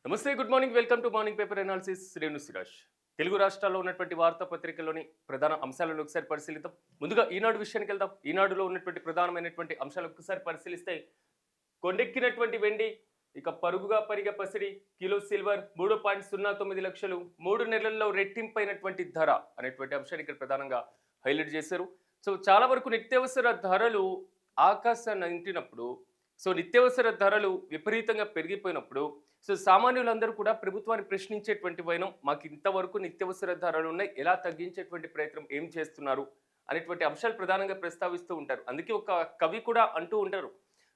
నమస్తే, good morning, welcome to morning paper analysis. Renu Siraj. Telugu రాష్ట్రాల్లో ఉన్నటువంటి వార్తాపత్రికల్లోని ప్రధాన అంశాలను ఒకసారి పరిశీలిద్దాం. ముందుగా ఈనాడు విషయానికి వెళ్దాం. ఈనాడులో ఉన్నటువంటి ప్రధానమైనటువంటి అంశాలు ఒకసారి పరిశీలిస్తే, కొండెక్కినటువంటి వెండి, ఇక పరుగుగా పరిగ పసిడి, కిలో సిల్వర్ 3.09 లక్షలు, 3 నెలల్లో రెట్టింపైనటువంటి ధర అనేటువంటి అంశాన్ని ఇక్కడ ప్రధానంగా హైలైట్ చేశారు. సో చాలా వరకు నిత్యావసర ధరలు ఆకాశాన్ని అంటినప్పుడు, సో నిత్యావసర ధరలు విపరీతంగా పెరిగిపోయినప్పుడు, సో సామాన్యులందరూ కూడా ప్రభుత్వాన్ని ప్రశ్నించేటువంటి వైనం, మాకు ఇంతవరకు నిత్యావసర ధరలు ఉన్నాయి, ఎలా తగ్గించేటువంటి ప్రయత్నం ఏం చేస్తున్నారు అనేటువంటి అంశాలు ప్రధానంగా ప్రస్తావిస్తూ ఉంటారు. అందుకే ఒక కవి కూడా అంటూ ఉంటారు,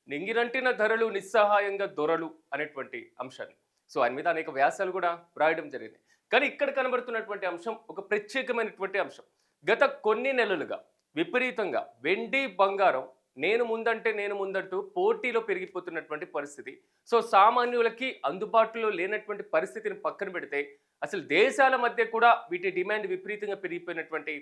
నింగిరంటిన ధరలు నిస్సహాయంగా దొరలు అనేటువంటి అంశాన్ని. సో ఆయన మీద అనేక వ్యాసాలు కూడా రాయడం జరిగింది. కానీ ఇక్కడ కనబడుతున్నటువంటి అంశం ఒక ప్రత్యేకమైనటువంటి అంశం. గత కొన్ని నెలలుగా విపరీతంగా వెండి బంగారం నేను ముందంటూ పోటీలో పెరిగిపోతున్నటువంటి పరిస్థితి. సో సామాన్యులకి అందుబాటులో లేనటువంటి పరిస్థితిని పక్కన పెడితే, అసలు దేశాల మధ్య కూడా వీటి డిమాండ్ విపరీతంగా పెరిగిపోయినటువంటి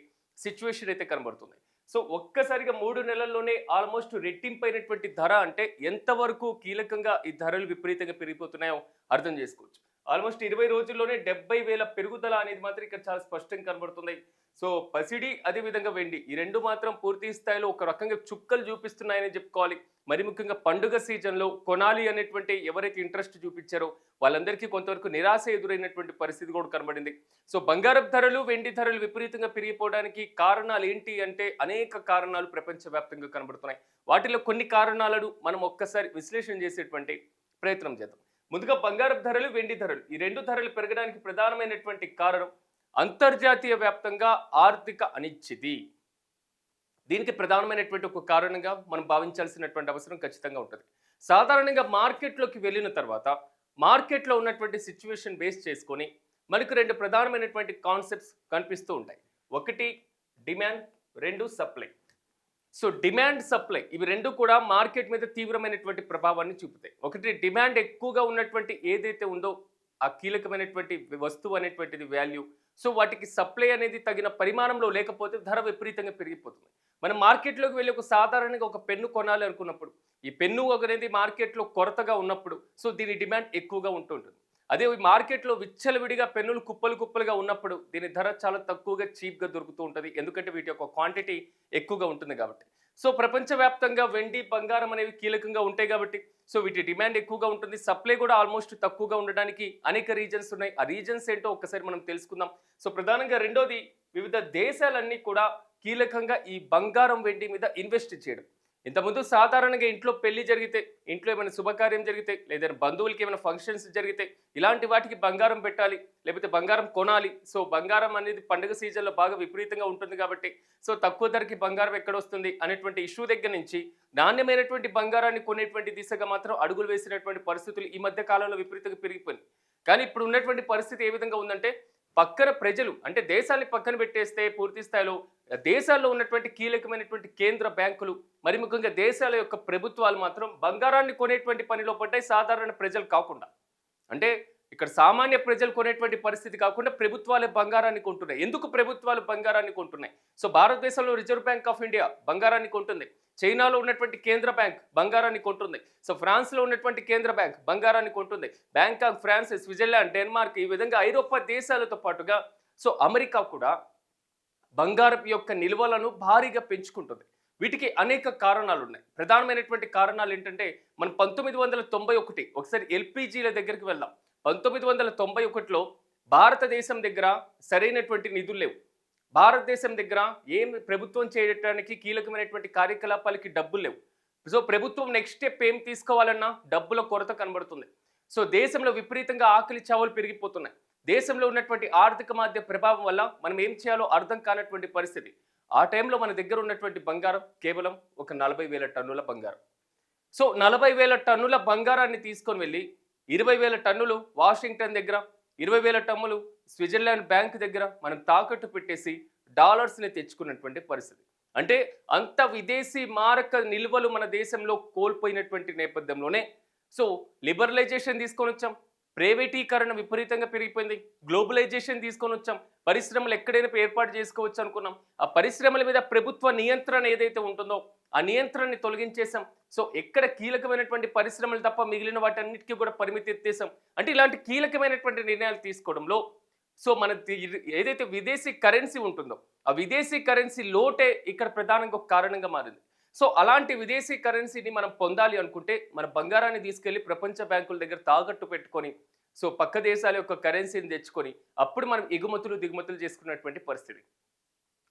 సిచ్యువేషన్ అయితే కనబడుతుంది. సో ఒక్కసారిగా 3 నెలల్లోనే ఆల్మోస్ట్ రెట్టింపైనటువంటి ధర అంటే ఎంతవరకు కీలకంగా ఈ ధరలు విపరీతంగా పెరిగిపోతున్నాయో అర్థం చేసుకోవచ్చు. ఆల్మోస్ట్ 20 రోజుల్లోనే 70,000 పెరుగుదల అనేది మాత్రం ఇక్కడ చాలా స్పష్టంగా కనబడుతుంది. సో పసిడి, అదేవిధంగా వెండి, ఈ రెండు మాత్రం పూర్తి స్థాయిలో ఒక రకంగా చుక్కలు చూపిస్తున్నాయని చెప్పుకోవాలి. మరి ముఖ్యంగా పండుగ సీజన్లో కొనాలి అనేటువంటి ఎవరైతే ఇంట్రెస్ట్ చూపించారో వాళ్ళందరికీ కొంతవరకు నిరాశ ఎదురైనటువంటి పరిస్థితి కూడా కనబడింది. సో బంగారపు ధరలు, వెండి ధరలు విపరీతంగా పెరిగిపోవడానికి కారణాలు ఏంటి అంటే అనేక కారణాలు ప్రపంచవ్యాప్తంగా కనబడుతున్నాయి. వాటిలో కొన్ని కారణాలను మనం ఒక్కసారి విశ్లేషణ చేసేటువంటి ప్రయత్నం చేద్దాం. ముందుగా బంగారపు ధరలు, వెండి ధరలు, ఈ రెండు ధరలు పెరగడానికి ప్రధానమైనటువంటి కారణం అంతర్జాతీయ వ్యాప్తంగా ఆర్థిక అనిశ్చితి. దీనికి ప్రధానమైనటువంటి ఒక కారణంగా మనం భావించాల్సినటువంటి అవసరం ఖచ్చితంగా ఉంటుంది. సాధారణంగా మార్కెట్లోకి వెళ్ళిన తర్వాత మార్కెట్లో ఉన్నటువంటి సిచ్యువేషన్ బేస్ చేసుకొని మనకు రెండు ప్రధానమైనటువంటి కాన్సెప్ట్స్ కనిపిస్తూ ఉంటాయి. ఒకటి డిమాండ్, రెండు సప్లై. సో డిమాండ్, సప్లై ఇవి రెండు కూడా మార్కెట్ మీద తీవ్రమైనటువంటి ప్రభావాన్ని చూపుతాయి. ఒకటి డిమాండ్ ఎక్కువగా ఉన్నటువంటి ఏదైతే ఉందో ఆ కీలకమైనటువంటి వస్తువు అనేటువంటిది వాల్యూ, సో వాటికి సప్లై అనేది తగిన పరిమాణంలో లేకపోతే ధర విపరీతంగా పెరిగిపోతుంది. మనం మార్కెట్లోకి వెళ్ళి ఒక సాధారణంగా ఒక పెన్ను కొనాలి అనుకున్నప్పుడు, ఈ పెన్ను అనేది మార్కెట్లో కొరతగా ఉన్నప్పుడు సో దీని డిమాండ్ ఎక్కువగా ఉంటుంటుంది. అదే మార్కెట్లో విచ్చలవిడిగా పెన్నులు కుప్పలు కుప్పలుగా ఉన్నప్పుడు దీని ధర చాలా తక్కువగా చీప్గా దొరుకుతూ ఉంటుంది. ఎందుకంటే వీటి యొక్క క్వాంటిటీ ఎక్కువగా ఉంటుంది కాబట్టి. సో ప్రపంచవ్యాప్తంగా వెండి, బంగారం అనేవి కీలకంగా ఉంటాయి కాబట్టి సో వీటి డిమాండ్ ఎక్కువగా ఉంటుంది. సప్లై కూడా ఆల్మోస్ట్ తక్కువగా ఉండడానికి అనేక రీజన్స్ ఉన్నాయి. ఆ రీజన్స్ ఏంటో ఒక్కసారి మనం తెలుసుకుందాం. సో ప్రధానంగా రెండోది, వివిధ దేశాలన్నీ కూడా కీలకంగా ఈ బంగారం, వెండి మీద ఇన్వెస్ట్ చేయడం. ఇంతకుముందు సాధారణంగా ఇంట్లో పెళ్లి జరిగితే, ఇంట్లో ఏమైనా శుభకార్యం జరిగితే, లేదా బంధువులకి ఏమైనా ఫంక్షన్స్ జరిగితే ఇలాంటి వాటికి బంగారం పెట్టాలి, లేకపోతే బంగారం కొనాలి. సో బంగారం అనేది పండుగ సీజన్లో బాగా విపరీతంగా ఉంటుంది కాబట్టి సో తక్కువ ధరకి బంగారం ఎక్కడ వస్తుంది అనేటువంటి ఇష్యూ దగ్గర నుంచి నాణ్యమైనటువంటి బంగారాన్ని కొనేటువంటి దిశగా మాత్రం అడుగులు వేసినటువంటి పరిస్థితులు ఈ మధ్య కాలంలో విపరీతంగా పెరిగిపోయింది. కానీ ఇప్పుడు ఉన్నటువంటి పరిస్థితి ఏ విధంగా ఉందంటే, పక్కన ప్రజలు అంటే దేశాన్ని పక్కన పెట్టేస్తే పూర్తి స్థాయిలో దేశాల్లో ఉన్నటువంటి కీలకమైనటువంటి కేంద్ర బ్యాంకులు, మరి ముఖ్యంగా దేశాల యొక్క ప్రభుత్వాలు మాత్రం బంగారాన్ని కొనేటువంటి పనిలో పడ్డాయి, సాధారణ ప్రజలు కాకుండా. అంటే ఇక్కడ సామాన్య ప్రజలు కొనేటువంటి పరిస్థితి కాకుండా ప్రభుత్వాలే బంగారాన్ని కొంటున్నాయి. ఎందుకు ప్రభుత్వాలు బంగారాన్ని కొంటున్నాయి? సో భారతదేశంలో రిజర్వ్ బ్యాంక్ ఆఫ్ ఇండియా బంగారాన్ని కొంటుంది, చైనాలో ఉన్నటువంటి కేంద్ర బ్యాంక్ బంగారాన్ని కొంటుంది, సో ఫ్రాన్స్లో ఉన్నటువంటి కేంద్ర బ్యాంక్ బంగారాన్ని కొంటుంది, బ్యాంకాక్, ఫ్రాన్స్, స్విట్జర్లాండ్, డెన్మార్క్, ఈ విధంగా ఐరోపా దేశాలతో పాటుగా సో అమెరికా కూడా బంగారపు యొక్క నిల్వలను భారీగా పెంచుకుంటుంది. వీటికి అనేక కారణాలు ఉన్నాయి. ప్రధానమైనటువంటి కారణాలు ఏంటంటే, మనం 1991 ఒకసారి ఎల్పిజీల దగ్గరికి వెళ్దాం. 1991లో భారతదేశం దగ్గర సరైనటువంటి నిధులు లేవు. భారతదేశం దగ్గర ఏం ప్రభుత్వం చేయడానికి కీలకమైనటువంటి కార్యకలాపాలకి డబ్బులు లేవు. సో ప్రభుత్వం నెక్స్ట్ స్టెప్ ఏం తీసుకోవాలన్నా డబ్బుల కొరత కనబడుతుంది. సో దేశంలో విపరీతంగా ఆకలి చావులు పెరిగిపోతున్నాయి. దేశంలో ఉన్నటువంటి ఆర్థిక మాధ్య ప్రభావం వల్ల మనం ఏం చేయాలో అర్థం కానటువంటి పరిస్థితి. ఆ టైంలో మన దగ్గర ఉన్నటువంటి బంగారం కేవలం ఒక 40,000 టన్నుల బంగారం. సో 40,000 టన్నుల బంగారాన్ని తీసుకొని వెళ్ళి 20,000 టన్నులు వాషింగ్టన్ దగ్గర, 20,000 టన్నులు స్విట్జర్లాండ్ బ్యాంక్ దగ్గర మనం తాకట్టు పెట్టేసి డాలర్స్ని తెచ్చుకున్నటువంటి పరిస్థితి. అంటే అంత విదేశీ మారక నిల్వలు మన దేశంలో కోల్పోయినటువంటి నేపథ్యంలోనే సో లిబరలైజేషన్ తీసుకొని వచ్చాం. ప్రైవేటీకరణ విపరీతంగా పెరిగిపోయింది. గ్లోబలైజేషన్ తీసుకొని వచ్చాం. పరిశ్రమలు ఎక్కడైనా ఏర్పాటు చేసుకోవచ్చు అనుకున్నాం. ఆ పరిశ్రమల మీద ప్రభుత్వ నియంత్రణ ఏదైతే ఉంటుందో ఆ నియంత్రణని తొలగించేసాం. సో ఎక్కడ కీలకమైనటువంటి పరిశ్రమలు తప్ప మిగిలిన వాటన్నిటికీ కూడా పరిమితి ఎత్తేసాం. అంటే ఇలాంటి కీలకమైనటువంటి నిర్ణయాలు తీసుకోవడంలో సో మన ఏదైతే విదేశీ కరెన్సీ ఉంటుందో ఆ విదేశీ కరెన్సీ లోటే ఇక్కడ ప్రధానంగా ఒక కారణంగా మారింది. సో అలాంటి విదేశీ కరెన్సీని మనం పొందాలి అనుకుంటే మన బంగారాన్ని తీసుకెళ్లి ప్రపంచ బ్యాంకుల దగ్గర తాకట్టు పెట్టుకొని సో పక్క దేశాల యొక్క కరెన్సీని తెచ్చుకొని అప్పుడు మనం ఎగుమతులు దిగుమతులు చేసుకున్నటువంటి పరిస్థితి.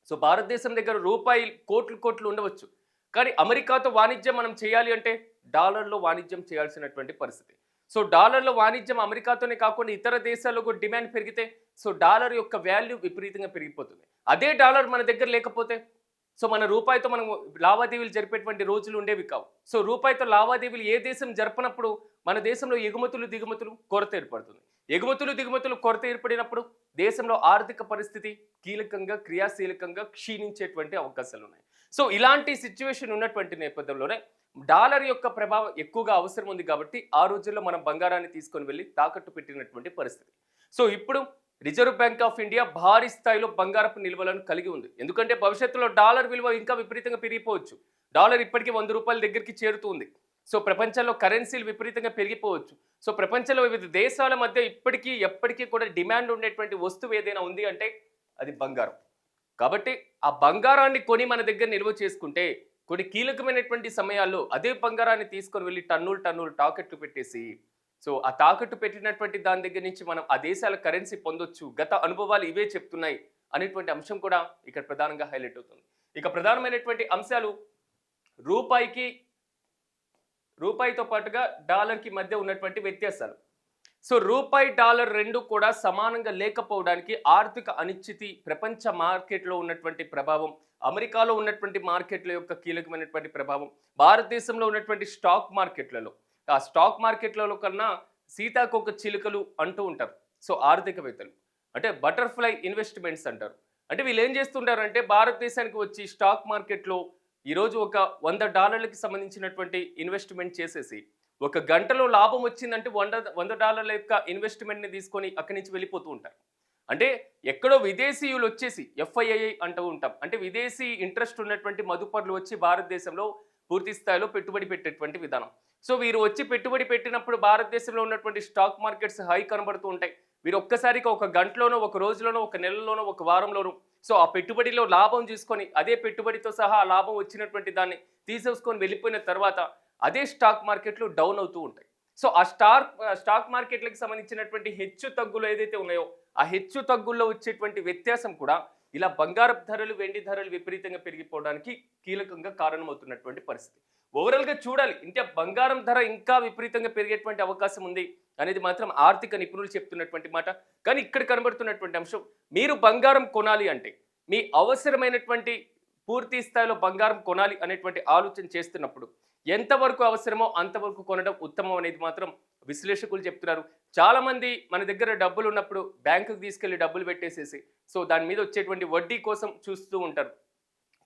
సో భారతదేశం దగ్గర రూపాయి కోట్లు కోట్లు ఉండవచ్చు, కానీ అమెరికాతో వాణిజ్యం మనం చేయాలి అంటే డాలర్లో వాణిజ్యం చేయాల్సినటువంటి పరిస్థితి. సో డాలర్లో వాణిజ్యం అమెరికాతోనే కాకుండా ఇతర దేశాల్లో కూడా డిమాండ్ పెరిగితే సో డాలర్ యొక్క వాల్యూ విపరీతంగా పెరిగిపోతుంది. అదే డాలర్ మన దగ్గర లేకపోతే సో మన రూపాయితో మనం లావాదేవీలు జరిపేటువంటి రోజులు ఉండేవి కావు. సో రూపాయితో లావాదేవీలు ఏ దేశం జరపనప్పుడు మన దేశంలో ఎగుమతులు దిగుమతులు కొరత ఏర్పడుతుంది. ఎగుమతులు దిగుమతులు కొరత ఏర్పడినప్పుడు దేశంలో ఆర్థిక పరిస్థితి కీలకంగా క్రియాశీలకంగా క్షీణించేటువంటి అవకాశాలు ఉన్నాయి. సో ఇలాంటి సిచ్యువేషన్ ఉన్నటువంటి నేపథ్యంలోనే డాలర్ యొక్క ప్రభావం ఎక్కువగా అవసరం ఉంది కాబట్టి ఆ రోజుల్లో మనం బంగారాన్ని తీసుకొని వెళ్ళి తాకట్టు పెట్టినటువంటి పరిస్థితి. సో ఇప్పుడు రిజర్వ్ బ్యాంక్ ఆఫ్ ఇండియా భారీ స్థాయిలో బంగారపు నిల్వలను కలిగి ఉంది. ఎందుకంటే భవిష్యత్తులో డాలర్ విలువ ఇంకా విపరీతంగా పెరిగిపోవచ్చు. డాలర్ ఇప్పటికీ 100 రూపాయల దగ్గరికి చేరుతుంది. సో ప్రపంచంలో కరెన్సీలు విపరీతంగా పెరిగిపోవచ్చు. సో ప్రపంచంలో వివిధ దేశాల మధ్య ఇప్పటికీ ఎప్పటికీ కూడా డిమాండ్ ఉండేటువంటి వస్తువు ఏదైనా ఉంది అంటే అది బంగారం. కాబట్టి ఆ బంగారాన్ని కొని మన దగ్గర నిల్వ చేసుకుంటే కొన్ని కీలకమైనటువంటి సమయాల్లో అదే బంగారాన్ని తీసుకొని వెళ్ళి టన్నులు టన్నులు తాకట్టు పెట్టేసి సో ఆ తాకట్టు పెట్టినటువంటి దాని దగ్గర నుంచి మనం ఆ దేశాల కరెన్సీ పొందొచ్చు. గత అనుభవాలు ఇవే చెప్తున్నాయి అనేటువంటి అంశం కూడా ఇక్కడ ప్రధానంగా హైలైట్ అవుతుంది. ఇక ప్రధానమైనటువంటి అంశాలు రూపాయితో పాటుగా డాలర్కి మధ్య ఉన్నటువంటి వ్యత్యాసాలు. సో రూపాయి డాలర్ రెండు కూడా సమానంగా లేకపోవడానికి ఆర్థిక అనిశ్చితి, ప్రపంచ మార్కెట్లో ఉన్నటువంటి ప్రభావం, అమెరికాలో ఉన్నటువంటి మార్కెట్ల యొక్క కీలకమైనటువంటి ప్రభావం, భారతదేశంలో ఉన్నటువంటి స్టాక్ మార్కెట్లలో, ఆ స్టాక్ మార్కెట్లలో కన్నా సీతాకోక చిలుకలు అంటూ ఉంటారు. సో ఆర్థికవేత్తలు అంటే బటర్ఫ్లై ఇన్వెస్ట్మెంట్స్ అంటారు. అంటే వీళ్ళు ఏం చేస్తుంటారంటే భారతదేశానికి వచ్చి స్టాక్ మార్కెట్లో ఈరోజు ఒక $100కి సంబంధించినటువంటి ఇన్వెస్ట్మెంట్ చేసేసి ఒక గంటలో లాభం వచ్చిందంటే $100 యొక్క ఇన్వెస్ట్మెంట్ని తీసుకొని అక్కడి నుంచి వెళ్ళిపోతూ ఉంటారు. అంటే ఎక్కడో విదేశీయులు వచ్చేసి FII అంటూ ఉంటాం, అంటే విదేశీ ఇంట్రెస్ట్ ఉన్నటువంటి మదుపర్లు వచ్చి భారతదేశంలో పూర్తి స్థాయిలో పెట్టుబడి పెట్టేటువంటి విధానం. సో వీరు వచ్చి పెట్టుబడి పెట్టినప్పుడు భారతదేశంలో ఉన్నటువంటి స్టాక్ మార్కెట్స్ హై కనబడుతూ ఉంటాయి. వీరు ఒక్కసారిగా ఒక గంటలోనో, ఒక రోజులోనో, ఒక నెలలోనో, ఒక వారంలోనో సో ఆ పెట్టుబడిలో లాభం చూసుకొని అదే పెట్టుబడితో సహా ఆ లాభం వచ్చినటువంటి దాన్ని తీసేసుకొని వెళ్ళిపోయిన తర్వాత అదే స్టాక్ మార్కెట్లు డౌన్ అవుతూ ఉంటాయి. సో ఆ స్టాక్ మార్కెట్లకు సంబంధించినటువంటి హెచ్చు తగ్గులు ఏదైతే ఉన్నాయో ఆ హెచ్చు తగ్గుల్లో వచ్చేటువంటి వ్యత్యాసం కూడా ఇలా బంగారపు ధరలు, వెండి ధరలు విపరీతంగా పెరిగిపోవడానికి కీలకంగా కారణమవుతున్నటువంటి పరిస్థితి. ఓవరాల్గా చూడాలి, ఇంకా బంగారం ధర ఇంకా విపరీతంగా పెరిగేటువంటి అవకాశం ఉంది అనేది మాత్రం ఆర్థిక నిపుణులు చెప్తున్నటువంటి మాట. కానీ ఇక్కడ కనబడుతున్నటువంటి అంశం, మీరు బంగారం కొనాలి అంటే మీ అవసరమైనటువంటి పూర్తి స్థాయిలో బంగారం కొనాలి అనేటువంటి ఆలోచన చేస్తున్నప్పుడు ఎంతవరకు అవసరమో అంతవరకు కొనడం ఉత్తమం అనేది మాత్రం విశ్లేషకులు చెప్తున్నారు. చాలామంది మన దగ్గర డబ్బులు ఉన్నప్పుడు బ్యాంకుకి తీసుకెళ్లి డబ్బులు పెట్టేసేసి సో దాని మీద వచ్చేటువంటి వడ్డీ కోసం చూస్తూ ఉంటారు.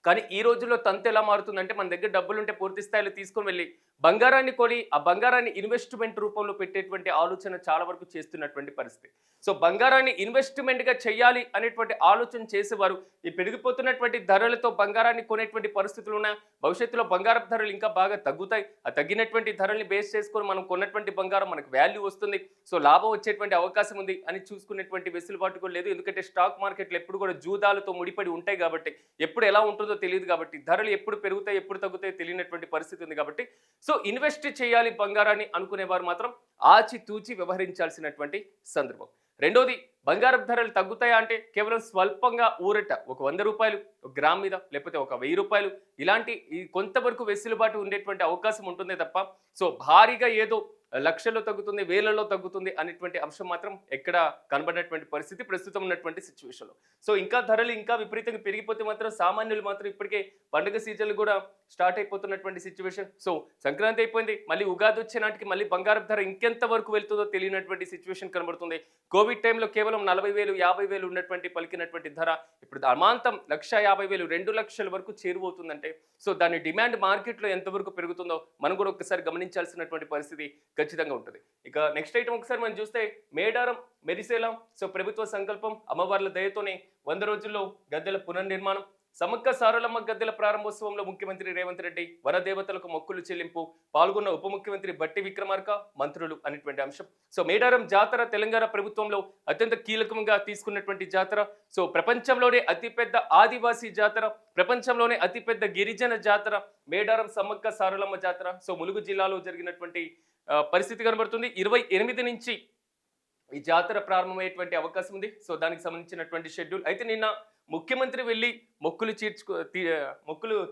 కానీ ఈ రోజుల్లో తంతు ఎలా మారుతుందంటే మన దగ్గర డబ్బులు ఉంటే పూర్తి స్థాయిలో తీసుకొని వెళ్ళి బంగారాన్ని కొని ఆ బంగారాన్ని ఇన్వెస్ట్మెంట్ రూపంలో పెట్టేటువంటి ఆలోచన చాలా వరకు చేస్తున్నటువంటి పరిస్థితి. సో బంగారాన్ని ఇన్వెస్ట్మెంట్గా చేయాలి అనేటువంటి ఆలోచన చేసేవారు ఈ పెరిగిపోతున్నటువంటి ధరలతో బంగారాన్ని కొనేటువంటి పరిస్థితులు ఉన్నాయి. భవిష్యత్తులో బంగారపు ధరలు ఇంకా బాగా తగ్గుతాయి. ఆ తగ్గినటువంటి ధరల్ని బేస్ చేసుకొని మనం కొన్నటువంటి బంగారం మనకు వాల్యూ వస్తుంది, సో లాభం వచ్చేటువంటి అవకాశం ఉంది అని చూసుకునేటువంటి వెసులుబాటు కూడా లేదు. ఎందుకంటే స్టాక్ మార్కెట్లు ఎప్పుడు కూడా జూదాలతో ముడిపడి ఉంటాయి కాబట్టి ఎప్పుడు ఎలా ఉంటుందో తెలియదు కాబట్టి ధరలు ఎప్పుడు పెరుగుతాయి ఎప్పుడు తగ్గుతాయో తెలియనటువంటి పరిస్థితి ఉంది కాబట్టి సో ఇన్వెస్ట్ చేయాలి బంగారాన్ని అనుకునేవారు మాత్రం ఆచితూచి వ్యవహరించాల్సినటువంటి సందర్భం. రెండోది, బంగారపు ధరలు తగ్గుతాయా అంటే కేవలం స్వల్పంగా ఊరట ఒక 100 రూపాయలు ఒక గ్రామ్ మీద లేకపోతే ఒక 1000 రూపాయలు ఇలాంటి కొంతవరకు వెసులుబాటు ఉండేటువంటి అవకాశం ఉంటుందే తప్ప సో భారీగా ఏదో లక్షల్లో తగ్గుతుంది, వేలలో తగ్గుతుంది అనేటువంటి అంశం మాత్రం ఎక్కడ కనబడినటువంటి పరిస్థితి ప్రస్తుతం ఉన్నటువంటి సిచ్యువేషన్లో. సో ఇంకా ధరలు ఇంకా విపరీతంగా పెరిగిపోతే మాత్రం సామాన్యులు మాత్రం ఇప్పటికే పండుగ సీజన్లు కూడా స్టార్ట్ అయిపోతున్నటువంటి సిచ్యువేషన్. సో సంక్రాంతి అయిపోయింది, మళ్ళీ ఉగాది వచ్చే నాటికి మళ్ళీ బంగారం ధర ఇంకెంత వరకు వెళ్తుందో తెలియనటువంటి సిచ్యువేషన్ కనబడుతుంది. కోవిడ్ టైంలో కేవలం 40,000 50,000 ఉన్నటువంటి పలికినటువంటి ధర ఇప్పుడు అమాంతం 1,50,000 2 లక్షల వరకు చేరువవుతుందంటే సో దాని డిమాండ్ మార్కెట్లో ఎంతవరకు పెరుగుతుందో మనం కూడా ఒక్కసారి గమనించాల్సినటువంటి పరిస్థితి ఖచ్చితంగా ఉంటుంది. ఇక నెక్స్ట్ ఐటమ్ ఒకసారి మనం చూస్తే మేడారం మెరిసేలా సో ప్రభుత్వ సంకల్పం అమ్మవార్ల దయతోనే 100 రోజుల్లో గద్దెల పునర్నిర్మాణం. సమ్మక్క సారలమ్మ గద్దెల ప్రారంభోత్సవంలో ముఖ్యమంత్రి రేవంత్ రెడ్డి వనదేవతలకు మొక్కులు చెల్లింపు, పాల్గొన్న ఉప ముఖ్యమంత్రి బట్టి విక్రమార్క, మంత్రులు అనేటువంటి అంశం. సో మేడారం జాతర తెలంగాణ ప్రభుత్వంలో అత్యంత కీలకంగా తీసుకున్నటువంటి జాతర. సో ప్రపంచంలోనే అతిపెద్ద ఆదివాసీ జాతర, ప్రపంచంలోనే అతిపెద్ద గిరిజన జాతర మేడారం సమ్మక్క సారలమ్మ జాతర. సో ములుగు జిల్లాలో జరిగినటువంటి పరిస్థితి కనబడుతుంది. 28 నుంచి ఈ జాతర ప్రారంభమయ్యేటువంటి అవకాశం ఉంది. సో దానికి సంబంధించినటువంటి షెడ్యూల్ అయితే నిన్న ముఖ్యమంత్రి వెళ్ళి మొక్కులు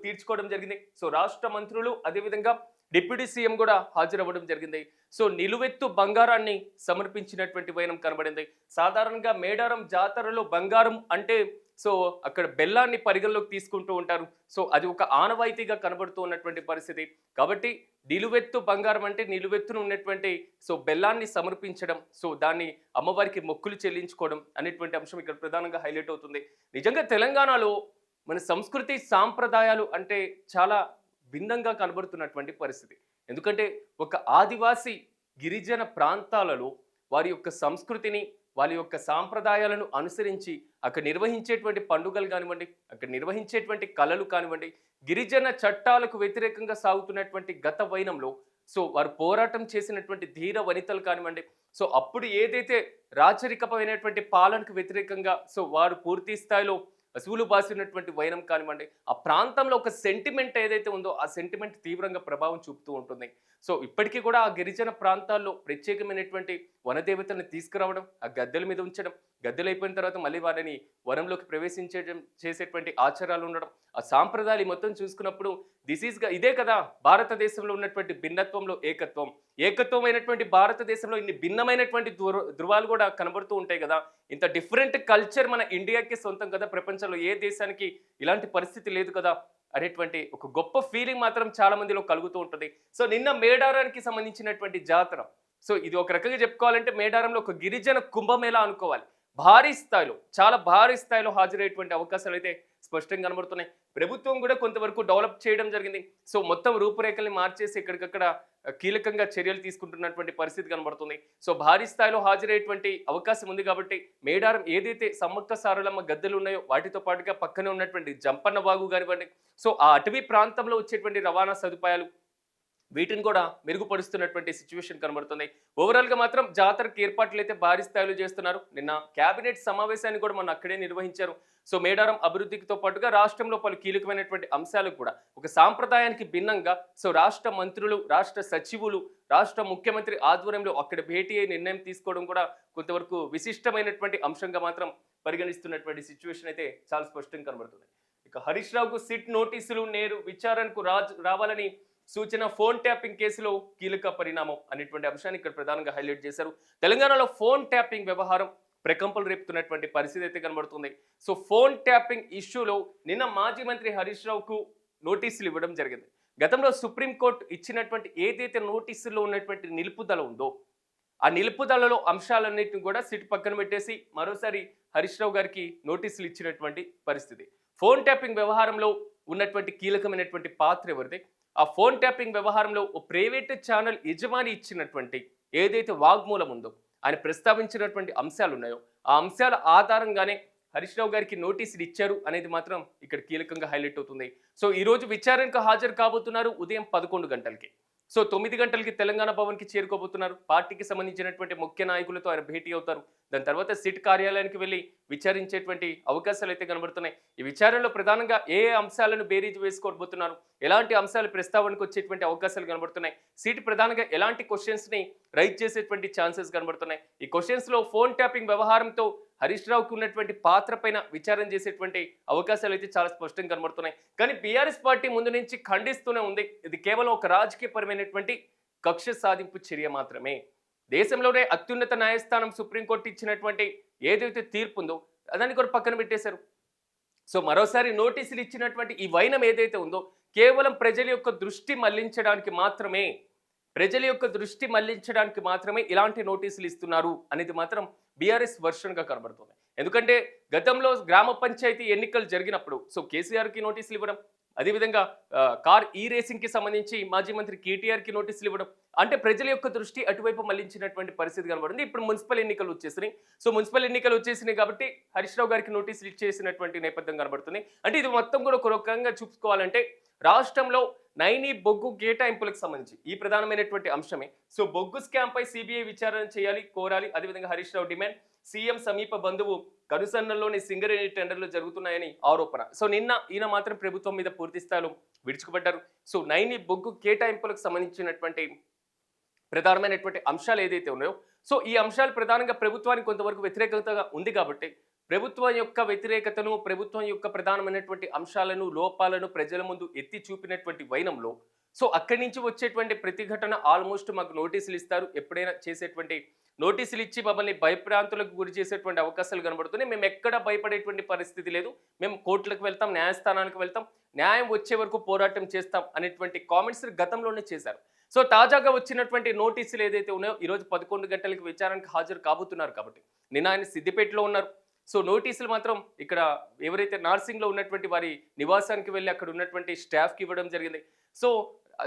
తీర్చుకోవడం జరిగింది. సో రాష్ట్ర మంత్రులు అదేవిధంగా డిప్యూటీ సీఎం కూడా హాజరవ్వడం జరిగింది. సో నిలువెత్తు బంగారాన్ని సమర్పించినటువంటి వైనం కనబడింది. సాధారణంగా మేడారం జాతరలో బంగారం అంటే సో అక్కడ బెల్లాన్ని పరిగణలోకి తీసుకుంటూ ఉంటారు. సో అది ఒక ఆనవాయితీగా కనబడుతూ ఉన్నటువంటి పరిస్థితి. కాబట్టి నిలువెత్తు బంగారం అంటే నిలువెత్తును ఉన్నటువంటి సో బెల్లాన్ని సమర్పించడం, సో దాన్ని అమ్మవారికి మొక్కులు చెల్లించుకోవడం అనేటువంటి అంశం ఇక్కడ ప్రధానంగా హైలైట్ అవుతుంది. నిజంగా తెలంగాణలో మన సంస్కృతి సాంప్రదాయాలు అంటే చాలా భిన్నంగా కనబడుతున్నటువంటి పరిస్థితి. ఎందుకంటే ఒక ఆదివాసీ గిరిజన ప్రాంతాలలో వారి యొక్క సంస్కృతిని వాళ్ళ యొక్క సాంప్రదాయాలను అనుసరించి అక్కడ నిర్వహించేటువంటి పండుగలు కానివ్వండి, అక్కడ నిర్వహించేటువంటి కళలు కానివ్వండి, గిరిజన చట్టాలకు వ్యతిరేకంగా సాగుతున్నటువంటి గత వైనంలో సో వారు పోరాటం చేసినటువంటి ధీర వనితలు కానివ్వండి, సో అప్పుడు ఏదైతే రాచరికమైనటువంటి పాలనకు వ్యతిరేకంగా సో వారు పూర్తి స్థాయిలో అసూలు బాసినటువంటి వైనం కానివ్వండి, ఆ ప్రాంతంలో ఒక సెంటిమెంట్ ఏదైతే ఉందో ఆ సెంటిమెంట్ తీవ్రంగా ప్రభావం చూపుతూ ఉంటుంది. సో ఇప్పటికీ కూడా ఆ గిరిజన ప్రాంతాల్లో ప్రత్యేకమైనటువంటి వనదేవతలను తీసుకురావడం, ఆ గద్దెల మీద ఉంచడం, గద్దెలు అయిపోయిన తర్వాత మళ్ళీ వారిని వనంలోకి చేసేటువంటి ఆచారాలు ఉండడం, ఆ సాంప్రదాయాలు మొత్తం చూసుకున్నప్పుడు ఇదే కదా భారతదేశంలో ఉన్నటువంటి భిన్నత్వంలో ఏకత్వం. ఏకత్వమైనటువంటి భారతదేశంలో ఇన్ని భిన్నమైనటువంటి ధృవాలు కూడా కనబడుతూ ఉంటాయి కదా. ఇంత డిఫరెంట్ కల్చర్ మన ఇండియాకి సొంతం కదా, ప్రపంచంలో ఏ దేశానికి ఇలాంటి పరిస్థితి లేదు కదా అనేటువంటి ఒక గొప్ప ఫీలింగ్ మాత్రం చాలా మందిలో కలుగుతూ ఉంటుంది. సో నిన్న మేడారానికి సంబంధించినటువంటి జాతర, సో ఇది ఒక రకంగా చెప్పుకోవాలంటే మేడారంలో ఒక గిరిజన కుంభమేళా అనుకోవాలి. భారీ స్థాయిలో, చాలా భారీ స్థాయిలో హాజరయ్యేటువంటి అవకాశాలు అయితే స్పష్టంగా కనబడుతున్నాయి. ప్రభుత్వం కూడా కొంతవరకు డెవలప్ చేయడం జరిగింది. సో మొత్తం రూపురేఖల్ని మార్చేసి ఎక్కడికక్కడ కీలకంగా చర్యలు తీసుకుంటున్నటువంటి పరిస్థితి కనబడుతుంది. సో భారీ స్థాయిలో హాజరయ్యేటువంటి అవకాశం ఉంది. కాబట్టి మేడారం ఏదైతే సమ్మక్క సారలమ్మ గద్దెలు ఉన్నాయో వాటితో పాటుగా పక్కనే ఉన్నటువంటి జంపన్న వాగు కానివ్వండి, సో ఆ అటవీ ప్రాంతంలో వచ్చేటువంటి రవాణా సదుపాయాలు వీటిని కూడా మెరుగుపరుస్తున్నటువంటి సిచ్యువేషన్ కనబడుతుంది. ఓవరాల్గా మాత్రం జాతరకు ఏర్పాట్లు అయితే భారీ స్థాయిలో చేస్తున్నారు. నిన్న కేబినెట్ సమావేశాన్ని కూడా మొన్న అక్కడే నిర్వహించారు. సో మేడారం అభివృద్ధితో పాటుగా రాష్ట్రంలో పలు కీలకమైనటువంటి అంశాలకు కూడా ఒక సాంప్రదాయానికి భిన్నంగా సో రాష్ట్ర మంత్రులు, రాష్ట్ర సచివులు, రాష్ట్ర ముఖ్యమంత్రి ఆధ్వర్యంలో అక్కడ భేటీ అయి నిర్ణయం తీసుకోవడం కూడా కొంతవరకు విశిష్టమైనటువంటి అంశంగా మాత్రం పరిగణిస్తున్నటువంటి సిచ్యువేషన్ అయితే చాలా స్పష్టంగా కనబడుతుంది. ఇక హరీష్ రావుకు సిట్ నోటీసులు, నేరు విచారణకు రావాలని సూచన, ఫోన్ ట్యాపింగ్ కేసులో కీలక పరిణామం అనేటువంటి అంశాన్ని ఇక్కడ ప్రధానంగా హైలైట్ చేశారు. తెలంగాణలో ఫోన్ ట్యాపింగ్ వ్యవహారం ప్రకంపలు రేపుతున్నటువంటి పరిస్థితి అయితే కనబడుతుంది. సో ఫోన్ ట్యాపింగ్ ఇష్యూలో నిన్న మాజీ మంత్రి హరీష్ రావుకు నోటీసులు ఇవ్వడం జరిగింది. గతంలో సుప్రీంకోర్టు ఇచ్చినటువంటి ఏదైతే నోటీసుల్లో ఉన్నటువంటి నిలుపుదల ఉందో ఆ నిలుపుదలలో అంశాలన్నింటిని కూడా సిట్ పక్కన పెట్టేసి మరోసారి హరీష్ రావు గారికి నోటీసులు ఇచ్చినటువంటి పరిస్థితి. ఫోన్ ట్యాపింగ్ వ్యవహారంలో ఉన్నటువంటి కీలకమైనటువంటి పాత్ర ఎవరిది? ఆ ఫోన్ ట్యాపింగ్ వ్యవహారంలో ఓ ప్రైవేట్ ఛానల్ యజమాని ఇచ్చినటువంటి ఏదైతే వాగ్మూలం ఉందో, ఆయన ప్రస్తావించినటువంటి అంశాలు ఉన్నాయో ఆ అంశాల ఆధారంగానే హరీష్ రావు గారికి నోటీసులు ఇచ్చారు అనేది మాత్రం ఇక్కడ కీలకంగా హైలైట్ అవుతుంది. సో ఈరోజు విచారణకు హాజరు కాబోతున్నారు ఉదయం 11 గంటలకి. సో 9 గంటలకి తెలంగాణ భవన్కి చేరుకోబోతున్నారు. పార్టీకి సంబంధించినటువంటి ముఖ్య నాయకులతో ఆయన భేటీ అవుతారు. దాని తర్వాత సిట్ కార్యాలయానికి వెళ్ళి విచారించేటువంటి అవకాశాలు అయితే కనబడుతున్నాయి. ఈ విచారణలో ప్రధానంగా ఏ అంశాలను బేరీజు వేసుకోబోతున్నారు, ఎలాంటి అంశాలు ప్రస్తావనకు వచ్చేటువంటి అవకాశాలు కనబడుతున్నాయి, సిట్ ప్రధానంగా ఎలాంటి క్వశ్చన్స్ని రైజ్ చేసేటువంటి ఛాన్సెస్ కనబడుతున్నాయి. ఈ క్వశ్చన్స్లో ఫోన్ ట్యాపింగ్ వ్యవహారంతో హరీష్ రావుకు ఉన్నటువంటి పాత్ర పైన విచారణ చేసేటువంటి అవకాశాలు అయితే చాలా స్పష్టంగా కనబడుతున్నాయి. కానీ బీఆర్ఎస్ పార్టీ ముందు నుంచి ఖండిస్తూనే ఉంది, ఇది కేవలం ఒక రాజకీయపరమైనటువంటి కక్ష సాధింపు చర్య మాత్రమే. దేశంలోనే అత్యున్నత న్యాయస్థానం సుప్రీంకోర్టు ఇచ్చినటువంటి ఏదైతే తీర్పు ఉందో దాన్ని కూడా పక్కన పెట్టేశారు. సో మరోసారి నోటీసులు ఇచ్చినటువంటి ఈ వైనం ఏదైతే ఉందో కేవలం ప్రజల యొక్క దృష్టి మళ్లించడానికి మాత్రమే ఇలాంటి నోటీసులు ఇస్తున్నారు అనేది మాత్రం బీఆర్ఎస్ వర్షన్గా కనబడుతుంది. ఎందుకంటే గతంలో గ్రామ పంచాయతీ ఎన్నికలు జరిగినప్పుడు సో కేసీఆర్కి నోటీసులు ఇవ్వడం, అదేవిధంగా కార్ ఈ రేసింగ్కి సంబంధించి మాజీ మంత్రి కేటీఆర్కి నోటీసులు ఇవ్వడం, అంటే ప్రజల యొక్క దృష్టి అటువైపు మళ్లించినటువంటి పరిస్థితి కనబడింది. ఇప్పుడు మున్సిపల్ ఎన్నికలు వచ్చేసినాయి. సో మున్సిపల్ ఎన్నికలు వచ్చేసినాయి కాబట్టి హరీష్ రావు గారికి నోటీసులు ఇచ్చేసినటువంటి నేపథ్యం కనబడుతుంది. అంటే ఇది మొత్తం కూడా ఒక రకంగా చూసుకోవాలంటే రాష్ట్రంలో నైని బొగ్గు కేటాయింపులకు సంబంధించి ఈ ప్రధానమైనటువంటి అంశమే. సో బొగ్గు స్కామ్ పై సిబిఐ విచారణ చేయాలి, కోరాలి. అదేవిధంగా హరీష్ రావు డిమాండ్. సీఎం సమీప బంధువు కనుసన్నల్లోని సింగరేణి టెండర్లు జరుగుతున్నాయని ఆరోపణ. సో నిన్న ఈయన మాత్రం ప్రభుత్వం మీద పూర్తి స్థాయిలో విడుచుకుపడ్డారు. సో నైని బొగ్గు కేటాయింపులకు సంబంధించినటువంటి ప్రధానమైనటువంటి అంశాలు ఏదైతే ఉన్నాయో, సో ఈ అంశాలు ప్రధానంగా ప్రభుత్వానికి కొంతవరకు వ్యతిరేకతగా ఉంది కాబట్టి ప్రభుత్వం యొక్క వ్యతిరేకతను, ప్రభుత్వం యొక్క ప్రధానమైనటువంటి అంశాలను, లోపాలను ప్రజల ముందు ఎత్తి చూపినటువంటి వైనంలో సో అక్కడి నుంచి వచ్చేటువంటి ప్రతిఘటన ఆల్మోస్ట్ మాకు నోటీసులు ఇస్తారు, ఎప్పుడైనా చేసేటువంటి నోటీసులు ఇచ్చి మమ్మల్ని భయప్రాంతులకు గురి చేసేటువంటి అవకాశాలు కనబడుతున్నాయి. మేము ఎక్కడ భయపడేటువంటి పరిస్థితి లేదు. మేము కోర్టులకు వెళ్తాం, న్యాయస్థానానికి వెళ్తాం, న్యాయం వచ్చే వరకు పోరాటం చేస్తాం అనేటువంటి కామెంట్స్ గతంలోనే చేశారు. సో తాజాగా వచ్చినటువంటి నోటీసులు ఏదైతే ఉన్నాయో ఈరోజు 11 గంటలకు విచారణకు హాజరు కాబోతున్నారు కాబట్టి నిన్న ఆయన సిద్దిపేటలో ఉన్నారు. సో నోటీసులు మాత్రం ఇక్కడ ఎవరైతే నార్సింగ్లో ఉన్నటువంటి వారి నివాసానికి వెళ్ళి అక్కడ ఉన్నటువంటి స్టాఫ్కి ఇవ్వడం జరిగింది. సో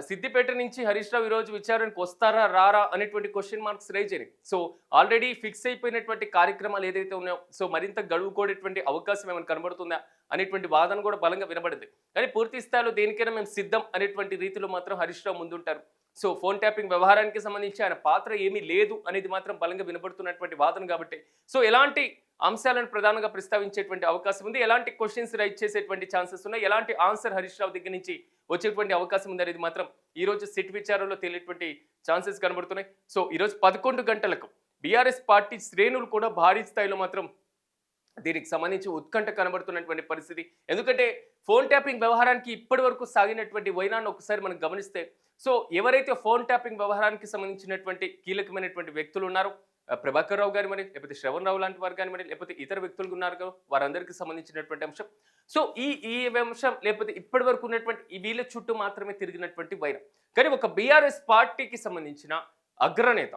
సిద్దిపేట నుంచి హరీష్ రావు ఈరోజు విచారణకు వస్తారా రారా అనేటువంటి క్వశ్చన్ మార్క్స్ రైజ్ అయినాయి. సో ఆల్రెడీ ఫిక్స్ అయిపోయినటువంటి కార్యక్రమాలు ఏదైతే ఉన్నాయో సో మరింత గడువుకోడేటువంటి అవకాశం ఏమైనా కనబడుతుందా అనేటువంటి వాదన కూడా బలంగా వినబడింది. కానీ పూర్తి స్థాయిలో దేనికైనా మేము సిద్ధం అనేటువంటి రీతిలో మాత్రం హరీష్ రావు ముందుంటారు. సో ఫోన్ ట్యాపింగ్ వ్యవహారానికి సంబంధించి ఆయన పాత్ర ఏమీ లేదు అనేది మాత్రం బలంగా వినబడుతున్నటువంటి వాదన కాబట్టి సో ఎలాంటి అంశాలను ప్రధానంగా ప్రస్తావించేటువంటి అవకాశం ఉంది, ఎలాంటి క్వశ్చన్స్ రైజ్ చేసేటువంటి ఛాన్సెస్ ఉన్నాయి, ఎలాంటి ఆన్సర్ హరీష్ రావు దగ్గర నుంచి వచ్చేటువంటి అవకాశం ఉంది అనేది మాత్రం ఈ రోజు సిట్ విచారణలో తేలేటువంటి ఛాన్సెస్ కనబడుతున్నాయి. సో ఈరోజు 11 గంటలకు బీఆర్ఎస్ పార్టీ శ్రేణులు కూడా భారీ స్థాయిలో మాత్రం దీనికి సంబంధించి ఉత్కంఠ కనబడుతున్నటువంటి పరిస్థితి. ఎందుకంటే ఫోన్ ట్యాపింగ్ వ్యవహారానికి ఇప్పటి వరకు సాగినటువంటి వైనాన్ని ఒకసారి మనం గమనిస్తే సో ఎవరైతే ఫోన్ ట్యాపింగ్ వ్యవహారానికి సంబంధించినటువంటి కీలకమైనటువంటి వ్యక్తులు ఉన్నారో ప్రభాకర్ రావు గారి మరి లేకపోతే శ్రవణ్ రావు లాంటి వారు కానీ మరి లేకపోతే ఇతర వ్యక్తులు ఉన్నారు కదా వారందరికీ సంబంధించినటువంటి అంశం. సో ఈ అంశం లేకపోతే ఇప్పటి వరకు ఉన్నటువంటి ఈ వీళ్ళ చుట్టూ మాత్రమే తిరిగినటువంటి వైరం. కానీ ఒక బీఆర్ఎస్ పార్టీకి సంబంధించిన అగ్రనేత,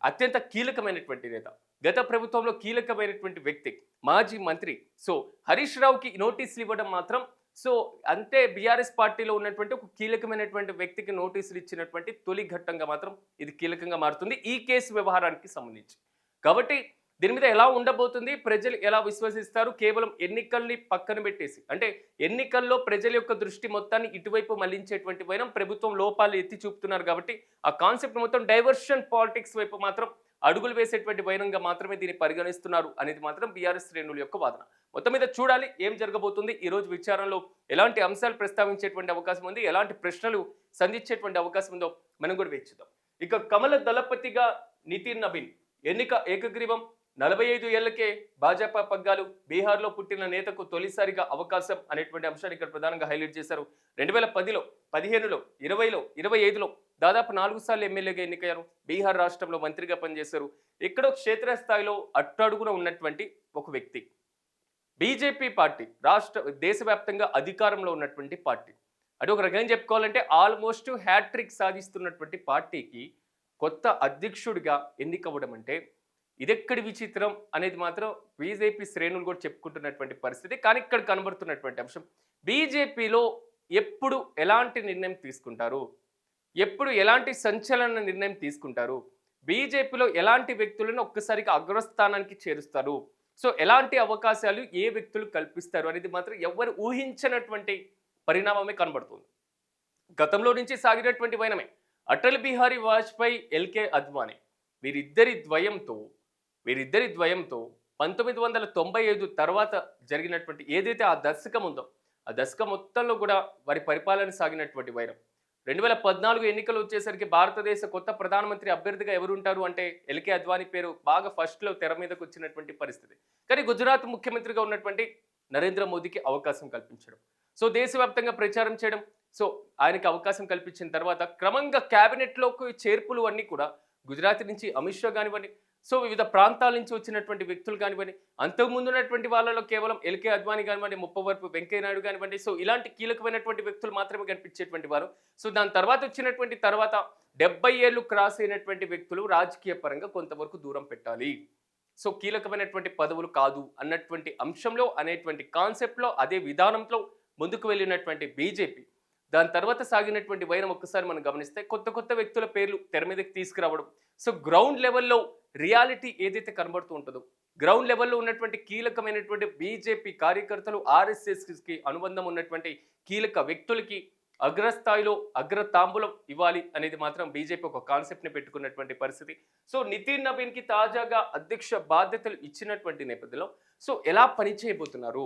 అత్యంత కీలకమైనటువంటి నేత, గత ప్రభుత్వంలో కీలకమైనటువంటి వ్యక్తి, మాజీ మంత్రి సో హరీష్ రావుకి నోటీసులు ఇవ్వడం మాత్రం సో అంతే బీఆర్ఎస్ పార్టీలో ఉన్నటువంటి ఒక కీలకమైనటువంటి వ్యక్తికి నోటీసులు ఇచ్చినటువంటి తొలి ఘట్టంగా మాత్రం ఇది కీలకంగా మారుతుంది ఈ కేసు వ్యవహారానికి సంబంధించి. కాబట్టి దీని మీద ఎలా ఉండబోతుంది, ప్రజలు ఎలా విశ్వసిస్తారు, కేవలం ఎన్నికల్ని పక్కన పెట్టేసి అంటే ఎన్నికల్లో ప్రజల యొక్క దృష్టి మొత్తాన్ని ఇటువైపు మళ్లించేటువంటి వైనం ప్రభుత్వం లోపాలు ఎత్తి చూపుతున్నారు కాబట్టి ఆ కాన్సెప్ట్ మొత్తం డైవర్షన్ పాలిటిక్స్ వైపు మాత్రం అడుగులు వేసేటువంటి వైనంగా మాత్రమే దీన్ని పరిగణిస్తున్నారు అనేది మాత్రం బీఆర్ఎస్ శ్రేణుల యొక్క వాదన. మొత్తం మీద చూడాలి ఏం జరగబోతుంది, ఈ రోజు విచారణలో ఎలాంటి అంశాలు ప్రస్తావించేటువంటి అవకాశం ఉంది, ఎలాంటి ప్రశ్నలు సంధించేటువంటి అవకాశం ఉందో మనం కూడా వేచిద్దాం. ఇక కమల దళపతిగా నితిన్ నబీన్ ఎన్నిక ఏకగ్రీవం, 45 ఏళ్లకే భాజపా పగ్గాలు, బీహార్లో పుట్టిన నేతకు తొలిసారిగా అవకాశం అనేటువంటి అంశాన్ని ఇక్కడ ప్రధానంగా హైలైట్ చేశారు. 2010లో, 15లో, 20లో, 25లో దాదాపు 4 సార్లు ఎమ్మెల్యేగా ఎన్నికయ్యారు. బీహార్ రాష్ట్రంలో మంత్రిగా పనిచేశారు. ఎక్కడో క్షేత్రస్థాయిలో అట్టడుగున ఉన్నటువంటి ఒక వ్యక్తి. బీజేపీ పార్టీ దేశవ్యాప్తంగా అధికారంలో ఉన్నటువంటి పార్టీ. అంటే ఒక రకంగా చెప్పుకోవాలంటే ఆల్మోస్ట్ హ్యాట్రిక్ సాధిస్తున్నటువంటి పార్టీకి కొత్త అధ్యక్షుడిగా ఎన్నికవ్వడం అంటే ఇదెక్కడి విచిత్రం అనేది మాత్రం బీజేపీ శ్రేణులు కూడా చెప్పుకుంటున్నటువంటి పరిస్థితి. కానీ ఇక్కడ కనబడుతున్నటువంటి అంశం బీజేపీలో ఎప్పుడు ఎలాంటి నిర్ణయం తీసుకుంటారు, ఎప్పుడు ఎలాంటి సంచలన నిర్ణయం తీసుకుంటారు, బీజేపీలో ఎలాంటి వ్యక్తులను ఒక్కసారిగా అగ్రస్థానానికి చేరుస్తారు, సో ఎలాంటి అవకాశాలు ఏ వ్యక్తులు కల్పిస్తారు అనేది మాత్రం ఎవరు ఊహించినటువంటి పరిణామమే కనబడుతుంది. గతంలో నుంచి సాగినటువంటి వైనమే అటల్ బిహారీ వాజ్పేయి, ఎల్కే అద్వానీ వీరిద్దరి ద్వయంతో 1995 తర్వాత జరిగినటువంటి ఏదైతే ఆ దశకం ఉందో ఆ దశకం మొత్తంలో కూడా వారి పరిపాలన సాగినటువంటి వైరం. 2014 ఎన్నికలు వచ్చేసరికి భారతదేశ కొత్త ప్రధానమంత్రి అభ్యర్థిగా ఎవరుంటారు అంటే ఎల్కే అద్వానీ పేరు బాగా ఫస్ట్లో తెర మీదకు వచ్చినటువంటి పరిస్థితి. కానీ గుజరాత్ ముఖ్యమంత్రిగా ఉన్నటువంటి నరేంద్ర మోదీకి అవకాశం కల్పించడం, సో దేశవ్యాప్తంగా ప్రచారం చేయడం, సో ఆయనకి అవకాశం కల్పించిన తర్వాత క్రమంగా క్యాబినెట్లోకి చేర్పులు అన్నీ కూడా గుజరాత్ నుంచి అమిత్ షా కానివ్వండి, సో వివిధ ప్రాంతాల నుంచి వచ్చినటువంటి వ్యక్తులు కానివ్వండి, అంతకుముందు ఉన్నటువంటి వాళ్ళలో కేవలం ఎల్కే అద్వానీ కానివ్వండి, ముప్పవరపు వెంకయ్యనాయుడు కానివ్వండి, సో ఇలాంటి కీలకమైనటువంటి వ్యక్తులు మాత్రమే కనిపించేటువంటి వారు. సో దాని తర్వాత వచ్చినటువంటి 70 ఏళ్ళు క్రాస్ అయినటువంటి వ్యక్తులు రాజకీయ పరంగా కొంతవరకు దూరం పెట్టాలి, సో కీలకమైనటువంటి పదవులు కాదు అన్నటువంటి అంశంలో అనేటువంటి కాన్సెప్ట్లో అదే విధానంలో ముందుకు వెళ్ళినటువంటి బీజేపీ దాని తర్వాత సాగినటువంటి వైనం ఒక్కసారి మనం గమనిస్తే కొత్త కొత్త వ్యక్తుల పేర్లు తెర మీదకి తీసుకురావడం. సో గ్రౌండ్ లెవెల్లో రియాలిటీ ఏదైతే కనబడుతూ ఉంటుందో, గ్రౌండ్ లెవెల్లో ఉన్నటువంటి కీలకమైనటువంటి బీజేపీ కార్యకర్తలు, ఆర్ఎస్ఎస్కి అనుబంధం ఉన్నటువంటి కీలక వ్యక్తులకి అగ్రస్థాయిలో అగ్రతాంబూలం ఇవ్వాలి అనేది మాత్రం బీజేపీ ఒక కాన్సెప్ట్ని పెట్టుకున్నటువంటి పరిస్థితి. సో నితిన్ నబీన్కి తాజాగా అధ్యక్ష బాధ్యతలు ఇచ్చినటువంటి నేపథ్యంలో సో ఎలా పనిచేయబోతున్నారు?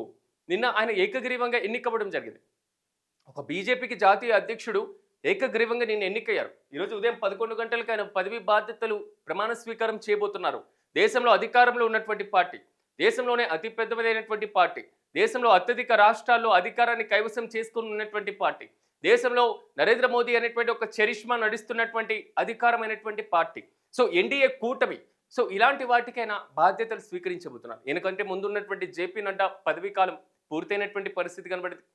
నిన్న ఆయన ఏకగ్రీవంగా ఎన్నికవ్వడం జరిగింది. ఒక బీజేపీకి జాతీయ అధ్యక్షుడు ఏకగ్రీవంగా నిన్న ఎన్నికయ్యారు. ఈరోజు ఉదయం 11 గంటలకు ఆయన పదవి బాధ్యతలు ప్రమాణ స్వీకారం చేయబోతున్నారు. దేశంలో అధికారంలో ఉన్నటువంటి పార్టీ, దేశంలోనే అతి పెద్దదైనటువంటి పార్టీ, దేశంలో అత్యధిక రాష్ట్రాల్లో అధికారాన్ని కైవసం చేసుకుని ఉన్నటువంటి పార్టీ, దేశంలో నరేంద్ర మోదీ అనేటువంటి ఒక చరిష్మా నడుస్తున్నటువంటి అధికారమైనటువంటి పార్టీ, సో ఎన్డీఏ కూటమి. సో ఇలాంటి వాటికైనా బాధ్యతలు స్వీకరించబోతున్నారు. ఎందుకంటే ముందున్నటువంటి జేపీ నడ్డా పదవీ కాలం పూర్తయినటువంటి పరిస్థితి కనబడింది.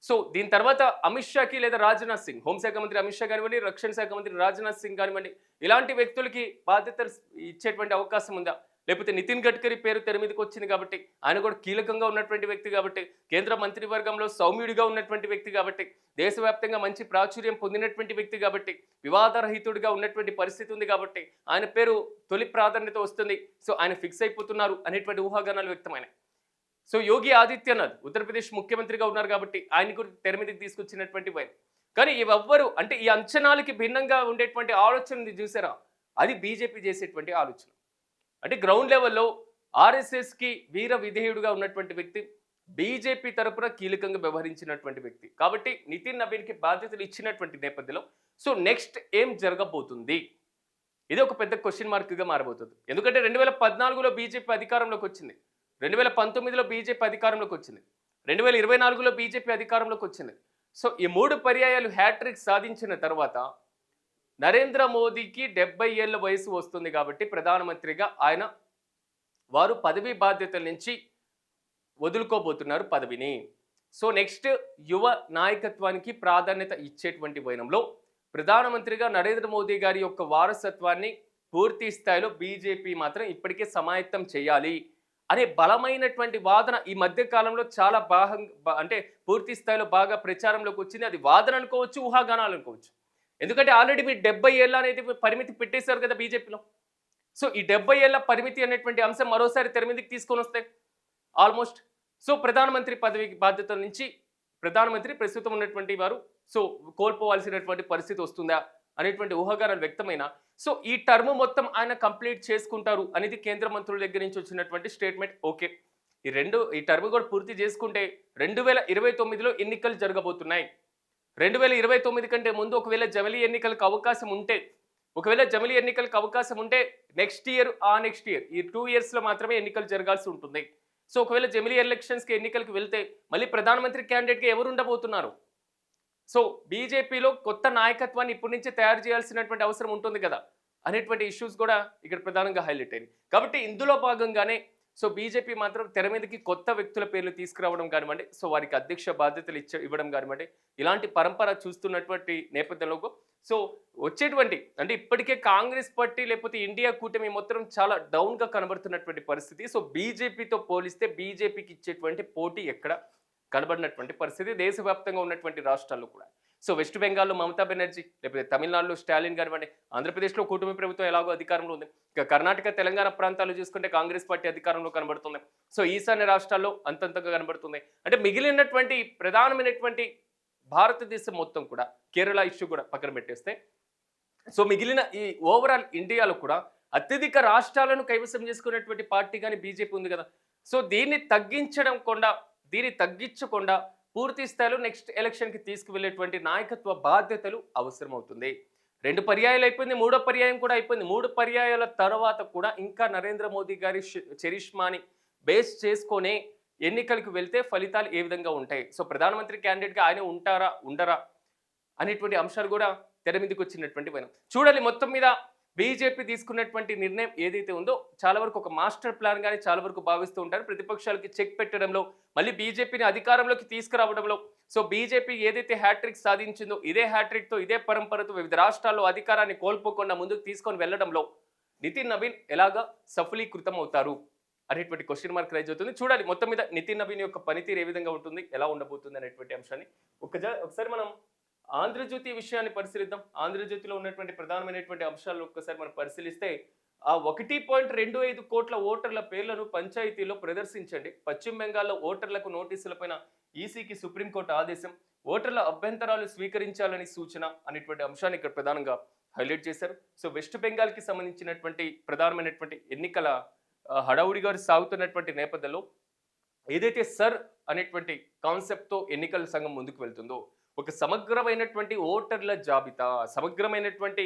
సో దీని తర్వాత అమిత్ షాకి లేదా రాజ్నాథ్ సింగ్, హోంశాఖ మంత్రి అమిత్ షా కానివ్వండి, రక్షణ శాఖ మంత్రి రాజ్నాథ్ సింగ్ కానివ్వండి, ఇలాంటి వ్యక్తులకి బాధ్యతలు ఇచ్చేటువంటి అవకాశం ఉందా? లేకపోతే నితిన్ గడ్కరీ పేరు తెర మీదకి వచ్చింది కాబట్టి, ఆయన కూడా కీలకంగా ఉన్నటువంటి వ్యక్తి కాబట్టి, కేంద్ర మంత్రివర్గంలో సౌమ్యుడిగా ఉన్నటువంటి వ్యక్తి కాబట్టి, దేశవ్యాప్తంగా మంచి ప్రాచుర్యం పొందినటువంటి వ్యక్తి కాబట్టి, వివాదరహితుడిగా ఉన్నటువంటి పరిస్థితి ఉంది కాబట్టి ఆయన పేరు తొలి ప్రాధాన్యత వస్తుంది. సో ఆయన ఫిక్స్ అయిపోతున్నారు అనేటువంటి ఊహాగానాలు వ్యక్తమైనాయి. సో యోగి ఆదిత్యనాథ్ ఉత్తరప్రదేశ్ ముఖ్యమంత్రిగా ఉన్నారు కాబట్టి ఆయన గురించి తెర మీదకి తీసుకొచ్చినటువంటి వైపు. కానీ ఇవెవ్వరు అంటే ఈ అంచనాలకి భిన్నంగా ఉండేటువంటి ఆలోచనని చూసారా, అది బీజేపీ చేసేటువంటి ఆలోచన. అంటే గ్రౌండ్ లెవెల్లో ఆర్ఎస్ఎస్కి వీర విధేయుడుగా ఉన్నటువంటి వ్యక్తి, బీజేపీ తరపున కీలకంగా వ్యవహరించినటువంటి వ్యక్తి కాబట్టి నితిన్ నబీన్కి బాధ్యతలు ఇచ్చినటువంటి నేపథ్యంలో సో నెక్స్ట్ ఏం జరగబోతుంది? ఇది ఒక పెద్ద క్వశ్చన్ మార్క్గా మారబోతుంది. ఎందుకంటే 2014లో బీజేపీ అధికారంలోకి వచ్చింది, 2019లో బీజేపీ అధికారంలోకి వచ్చింది, 2024లో బీజేపీ అధికారంలోకి వచ్చింది. సో ఈ 3 పర్యాయాలు హ్యాట్రిక్ సాధించిన తర్వాత నరేంద్ర మోదీకి 70 ఏళ్ల వయసు వస్తుంది కాబట్టి ప్రధానమంత్రిగా వారు పదవీ బాధ్యతల నుంచి వదులుకోబోతున్నారు పదవిని. సో నెక్స్ట్ యువ నాయకత్వానికి ప్రాధాన్యత ఇచ్చేటువంటి వైనంలో ప్రధానమంత్రిగా నరేంద్ర మోదీ గారి యొక్క వారసత్వాన్ని పూర్తి స్థాయిలో బీజేపీ మాత్రం ఇప్పటికే సమాయత్తం చేయాలి అనే బలమైనటువంటి వాదన ఈ మధ్య కాలంలో చాలా అంటే పూర్తి స్థాయిలో బాగా ప్రచారంలోకి వచ్చింది. అది వాదన అనుకోవచ్చు, ఊహాగానాలు అనుకోవచ్చు. ఎందుకంటే ఆల్రెడీ మీరు 70 ఏళ్ళ అనేది పరిమితి పెట్టేశారు కదా బీజేపీలో. సో ఈ 70 ఏళ్ల పరిమితి అనేటువంటి అంశం మరోసారి తెర మీదకి తీసుకొని వస్తే ఆల్మోస్ట్ సో ప్రధానమంత్రి పదవికి బాధ్యతల నుంచి ప్రధానమంత్రి ప్రస్తుతం ఉన్నటువంటి వారు సో కోల్పోవాల్సినటువంటి పరిస్థితి వస్తుందా అనేటువంటి ఊహాగానాలు వ్యక్తమైన సో ఈ టర్మ్ మొత్తం ఆయన కంప్లీట్ చేసుకుంటారు అనేది కేంద్ర మంత్రుల దగ్గర నుంచి వచ్చినటువంటి స్టేట్మెంట్. ఓకే, ఈ టర్మ్ కూడా పూర్తి చేసుకుంటే 2029లో ఎన్నికలు జరగబోతున్నాయి. 2029 కంటే ముందు ఒకవేళ జమిలీ ఎన్నికలకు అవకాశం ఉంటే నెక్స్ట్ ఇయర్ ఈ 2 ఇయర్స్లో మాత్రమే ఎన్నికలు జరగాల్సి ఉంటుంది. సో ఒకవేళ జమిలీ ఎలక్షన్స్కి ఎన్నికలకు వెళ్తే మళ్ళీ ప్రధానమంత్రి క్యాండిడేట్గా ఎవరు ఉండబోతున్నారు? సో బీజేపీలో కొత్త నాయకత్వాన్ని ఇప్పటి నుంచే తయారు చేయాల్సినటువంటి అవసరం ఉంటుంది కదా అనేటువంటి ఇష్యూస్ కూడా ఇక్కడ ప్రధానంగా హైలైట్ అయింది. కాబట్టి ఇందులో భాగంగానే సో బీజేపీ మాత్రం తెర మీదకి కొత్త వ్యక్తుల పేర్లు తీసుకురావడం కానివ్వండి, సో వారికి అధ్యక్ష బాధ్యతలు ఇవ్వడం కానివ్వండి, ఇలాంటి పరంపర చూస్తున్నటువంటి నేపథ్యంలో సో వచ్చేటువంటి అంటే ఇప్పటికే కాంగ్రెస్ పార్టీ లేకపోతే ఇండియా కూటమి మొత్తం చాలా డౌన్గా కనబడుతున్నటువంటి పరిస్థితి. సో బీజేపీతో పోలిస్తే బీజేపీకి ఇచ్చేటువంటి పోటీ ఎక్కడ కనబడినటువంటి పరిస్థితి దేశవ్యాప్తంగా ఉన్నటువంటి రాష్ట్రాల్లో కూడా. సో వెస్ట్ బెంగాల్లో మమతా బెనర్జీ, లేకపోతే తమిళనాడులో స్టాలిన్ కానివ్వండి, ఆంధ్రప్రదేశ్లో కూటమి ప్రభుత్వం ఎలాగో అధికారంలో ఉంది. ఇక కర్ణాటక తెలంగాణ ప్రాంతాలు చూసుకుంటే కాంగ్రెస్ పార్టీ అధికారంలో కనబడుతుంది. సో ఈశాన్య రాష్ట్రాల్లో అంతంతగా కనబడుతుంది. అంటే మిగిలినటువంటి ప్రధానమైనటువంటి భారతదేశం మొత్తం కూడా కేరళ ఇష్యూ కూడా పక్కన పెట్టేస్తే సో మిగిలిన ఈ ఓవరాల్ ఇండియాలో కూడా అత్యధిక రాష్ట్రాలను కైవసం చేసుకున్నటువంటి పార్టీ కానీ బీజేపీ ఉంది కదా. సో దీన్ని తగ్గించకుండా పూర్తి స్థాయిలో నెక్స్ట్ ఎలక్షన్కి తీసుకువెళ్ళేటువంటి నాయకత్వ బాధ్యతలు అవసరమవుతుంది. 2 పర్యాయాలు అయిపోయింది, 3వ పర్యాయం కూడా అయిపోయింది. 3 పర్యాయాల తర్వాత కూడా ఇంకా నరేంద్ర మోదీ గారి చరిష్మాని బేస్ చేసుకొనే ఎన్నికలకు వెళ్తే ఫలితాలు ఏ విధంగా ఉంటాయి, సో ప్రధానమంత్రి క్యాండిడేట్గా ఆయన ఉంటారా ఉండరా అనేటువంటి అంశాలు కూడా తెర మీదకి వచ్చినటువంటి వైనం చూడాలి. మొత్తం మీద బీజేపీ తీసుకున్నటువంటి నిర్ణయం ఏదైతే ఉందో చాలా వరకు ఒక మాస్టర్ ప్లాన్ గానీ చాలా వరకు భావిస్తూ ఉంటారు. ప్రతిపక్షాలకి చెక్ పెట్టడంలో, మళ్ళీ బీజేపీని అధికారంలోకి తీసుకురావడంలో సో బీజేపీ ఏదైతే హ్యాట్రిక్ సాధించిందో ఇదే హ్యాట్రిక్తో ఇదే పరంపరతో వివిధ రాష్ట్రాల్లో అధికారాన్ని కోల్పోకుండా ముందుకు తీసుకొని వెళ్ళడంలో నితిన్ నబీన్ ఎలాగా సఫలీకృతం అవుతారు అనేటువంటి క్వశ్చన్ మార్క్ రైజ్ అవుతుంది. చూడాలి మొత్తం మీద నితిన్ నబీన్ యొక్క పనితీరు ఏ విధంగా ఉంటుంది, ఎలా ఉండబోతుంది అనేటువంటి అంశాన్ని ఒకసారి మనం ఆంధ్రజ్యోతి విషయాన్ని పరిశీలిద్దాం. ఆంధ్రజ్యోతిలో ఉన్నటువంటి ప్రధానమైనటువంటి అంశాలను ఒక్కసారి మనం పరిశీలిస్తే ఆ 1.25 కోట్ల ఓటర్ల పేర్లను పంచాయతీలో ప్రదర్శించండి. పశ్చిమ బెంగాల్లో ఓటర్లకు నోటీసులపైన ఈసీకి సుప్రీంకోర్టు ఆదేశం. ఓటర్ల అభ్యంతరాలు స్వీకరించాలని సూచన అనేటువంటి అంశాన్ని ఇక్కడ ప్రధానంగా హైలైట్ చేశారు. సో వెస్ట్ బెంగాల్కి సంబంధించినటువంటి ప్రధానమైనటువంటి ఎన్నికల హడావుడిగా సాగుతున్నటువంటి నేపథ్యంలో ఏదైతే సర్ అనేటువంటి కాన్సెప్ట్తో ఎన్నికల సంఘం ముందుకు వెళ్తుందో, ఒక సమగ్రమైనటువంటి ఓటర్ల జాబితా, సమగ్రమైనటువంటి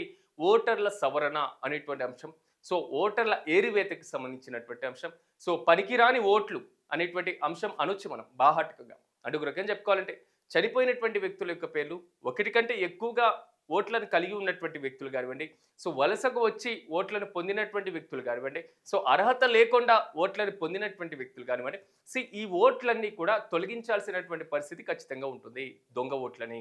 ఓటర్ల సవరణ అనేటువంటి అంశం, సో ఓటర్ల ఏరివేతకి సంబంధించినటువంటి అంశం, సో పనికిరాని ఓట్లు అనేటువంటి అంశం అనొచ్చు మనం బాహాటకంగా. అంటే ఒక రకంగా చెప్పుకోవాలంటే చనిపోయినటువంటి వ్యక్తుల యొక్క పేర్లు, ఒకటి కంటే ఎక్కువగా ఓట్లను కలిగి ఉన్నటువంటి వ్యక్తులు కానివ్వండి, సో వలసకు వచ్చి ఓట్లను పొందినటువంటి వ్యక్తులు కానివ్వండి, సో అర్హత లేకుండా ఓట్లను పొందినటువంటి వ్యక్తులు కానివ్వండి, ఈ ఓట్లన్నీ కూడా తొలగించాల్సినటువంటి పరిస్థితి ఖచ్చితంగా ఉంటుంది, దొంగ ఓట్లని.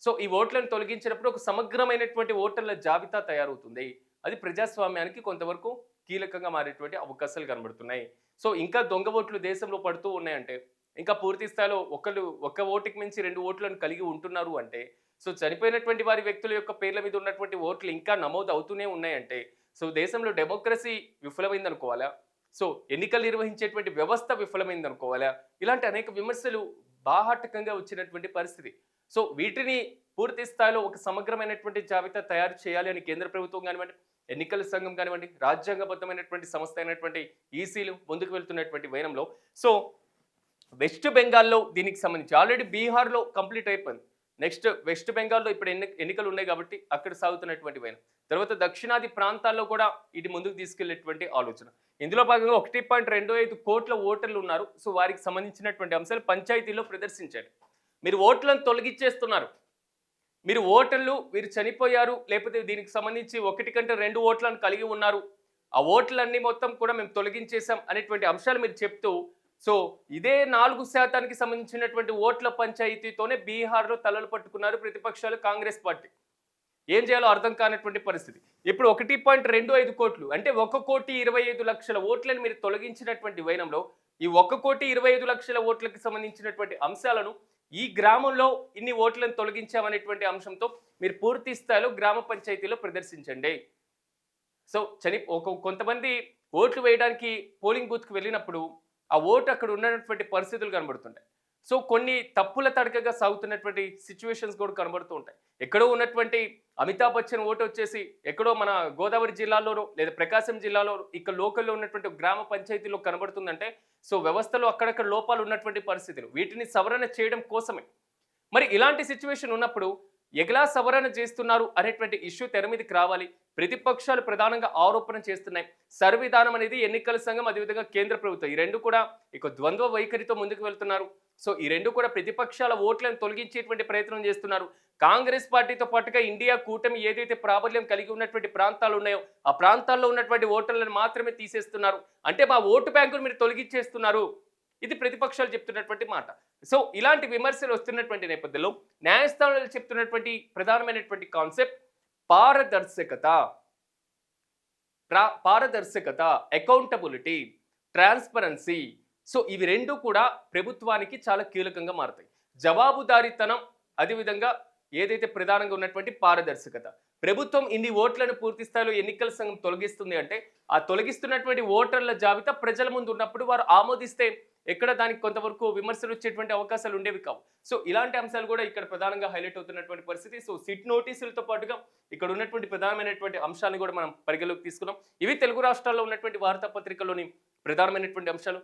సో ఈ ఓట్లను తొలగించినప్పుడు ఒక సమగ్రమైనటువంటి ఓటర్ల జాబితా తయారవుతుంది. అది ప్రజాస్వామ్యానికి కొంతవరకు కీలకంగా మారేటువంటి అవకాశాలు కనబడుతున్నాయి. సో ఇంకా దొంగ ఓట్లు దేశంలో పడుతూ ఉన్నాయంటే, ఇంకా పూర్తి స్థాయిలో ఒక ఓటుకి మించి 2 ఓట్లను కలిగి ఉంటున్నారు అంటే, సో చనిపోయినటువంటి వారి వ్యక్తుల యొక్క పేర్ల మీద ఉన్నటువంటి ఓట్లు ఇంకా నమోదు అవుతూనే ఉన్నాయంటే, సో దేశంలో డెమోక్రసీ విఫలమైందనుకోవాలా, సో ఎన్నికలు నిర్వహించేటువంటి వ్యవస్థ విఫలమైందనుకోవాలా, ఇలాంటి అనేక విమర్శలు బాహాటకంగా వచ్చినటువంటి పరిస్థితి. సో వీటిని పూర్తి స్థాయిలో ఒక సమగ్రమైనటువంటి జాబితా తయారు చేయాలి అని కేంద్ర ప్రభుత్వం కానివ్వండి, ఎన్నికల సంఘం కానివ్వండి, రాజ్యాంగబద్ధమైనటువంటి సంస్థ అయినటువంటి ఈసీలు ముందుకు వెళ్తున్నటువంటి వైనంలో, సో వెస్ట్ బెంగాల్లో దీనికి సంబంధించి ఆల్రెడీ బీహార్లో కంప్లీట్ అయిపోయింది. నెక్స్ట్ వెస్ట్ బెంగాల్లో ఇప్పుడు ఎన్నికలు ఉన్నాయి కాబట్టి అక్కడ సాగుతున్నటువంటి వైనం, తర్వాత దక్షిణాది ప్రాంతాల్లో కూడా ఇది ముందుకు తీసుకెళ్లేటువంటి ఆలోచన. ఇందులో భాగంగా 1.25 కోట్ల ఓటర్లు ఉన్నారు. సో వారికి సంబంధించినటువంటి అంశాలు పంచాయతీలో ప్రదర్శించండి. మీరు ఓట్లను తొలగించేస్తున్నారు. మీరు ఓటర్లు వీరు చనిపోయారు, లేకపోతే దీనికి సంబంధించి 1 కంటే 2 ఓట్లను కలిగి ఉన్నారు, ఆ ఓట్లన్నీ మొత్తం కూడా మేము తొలగించేశాం అనేటువంటి అంశాలు మీరు చెప్తూ, సో ఇదే 4% సంబంధించినటువంటి ఓట్ల పంచాయతీతోనే బీహార్లో తలలు పట్టుకున్నారు ప్రతిపక్షాలు, కాంగ్రెస్ పార్టీ. ఏం చేయాలో అర్థం కానటువంటి పరిస్థితి. ఇప్పుడు 1.25 కోట్లు అంటే 1,25,00,000 ఓట్లను మీరు తొలగించినటువంటి వైనంలో ఈ 1,25,00,000 ఓట్లకి సంబంధించినటువంటి అంశాలను ఈ గ్రామంలో ఇన్ని ఓట్లను తొలగించామనేటువంటి అంశంతో మీరు పూర్తి స్థాయిలో గ్రామ పంచాయతీలో ప్రదర్శించండి. సో కొంతమంది ఓట్లు వేయడానికి పోలింగ్ బూత్కి వెళ్ళినప్పుడు ఆ ఓటు అక్కడ ఉన్నటువంటి పరిస్థితులు కనబడుతుంటాయి. సో కొన్ని తప్పుల తడకగా సాగుతున్నటువంటి సిచ్యువేషన్స్ కూడా కనబడుతూ ఉంటాయి. ఎక్కడో ఉన్నటువంటి అమితాబ్ బచ్చన్ ఓటు వచ్చేసి ఎక్కడో మన గోదావరి జిల్లాలోనో లేదా ప్రకాశం జిల్లాలో ఇక్కడ లోకల్లో ఉన్నటువంటి గ్రామ పంచాయతీలో కనబడుతుందంటే, సో వ్యవస్థలో అక్కడక్కడ లోపాలు ఉన్నటువంటి పరిస్థితులు, వీటిని సవరణ చేయడం కోసమే. మరి ఇలాంటి సిచ్యువేషన్ ఉన్నప్పుడు ఎగలా సవరణ చేస్తున్నారు అనేటువంటి ఇష్యూ తెర మీదకి రావాలి. ప్రతిపక్షాలు ప్రధానంగా ఆరోపణ చేస్తున్నాయి. సర్విధానం అనేది ఎన్నికల సంఘం, అదేవిధంగా కేంద్ర ప్రభుత్వం, ఈ రెండు కూడా ఇక ద్వంద్వ వైఖరితో ముందుకు వెళ్తున్నారు. సో ఈ రెండు కూడా ప్రతిపక్షాల ఓట్లను తొలగించేటువంటి ప్రయత్నం చేస్తున్నారు. కాంగ్రెస్ పార్టీతో పాటుగా ఇండియా కూటమి ఏదైతే ప్రాబల్యం కలిగి ఉన్నటువంటి ప్రాంతాలు ఉన్నాయో ఆ ప్రాంతాల్లో ఉన్నటువంటి ఓటర్లను మాత్రమే తీసేస్తున్నారు. అంటే మా ఓటు బ్యాంకును మీరు తొలగించేస్తున్నారు, ఇది ప్రతిపక్షాలు చెప్తున్నటువంటి మాట. సో ఇలాంటి విమర్శలు వస్తున్నటువంటి నేపథ్యంలో న్యాయస్థానాలు చెప్తున్నటువంటి ప్రధానమైనటువంటి కాన్సెప్ట్ పారదర్శకత, అకౌంటబిలిటీ, ట్రాన్స్పరెన్సీ. సో ఇవి రెండు కూడా ప్రభుత్వానికి చాలా కీలకంగా మారుతాయి. జవాబుదారీతనం, అదేవిధంగా ఏదైతే ప్రధానంగా ఉన్నటువంటి పారదర్శకత. ప్రభుత్వం ఇన్ని ఓట్లను పూర్తి స్థాయిలో ఎన్నికల సంఘం తొలగిస్తుంది అంటే ఆ తొలగిస్తున్నటువంటి ఓటర్ల జాబితా ప్రజల ముందు ఉన్నప్పుడు వారు ఆమోదిస్తే ఎక్కడ దానికి కొంతవరకు విమర్శలు వచ్చేటువంటి అవకాశాలు ఉండేవి కావు. సో ఇలాంటి అంశాలు కూడా ఇక్కడ ప్రధానంగా హైలైట్ అవుతున్నటువంటి పరిస్థితి. సో సిట్ నోటీసులతో పాటుగా ఇక్కడ ఉన్నటువంటి ప్రధానమైనటువంటి అంశాలను కూడా మనం పరిగణలోకి తీసుకున్నాం. ఇవి తెలుగు రాష్ట్రాల్లో ఉన్నటువంటి వార్తాపత్రికల్లోని ప్రధానమైనటువంటి అంశాలు.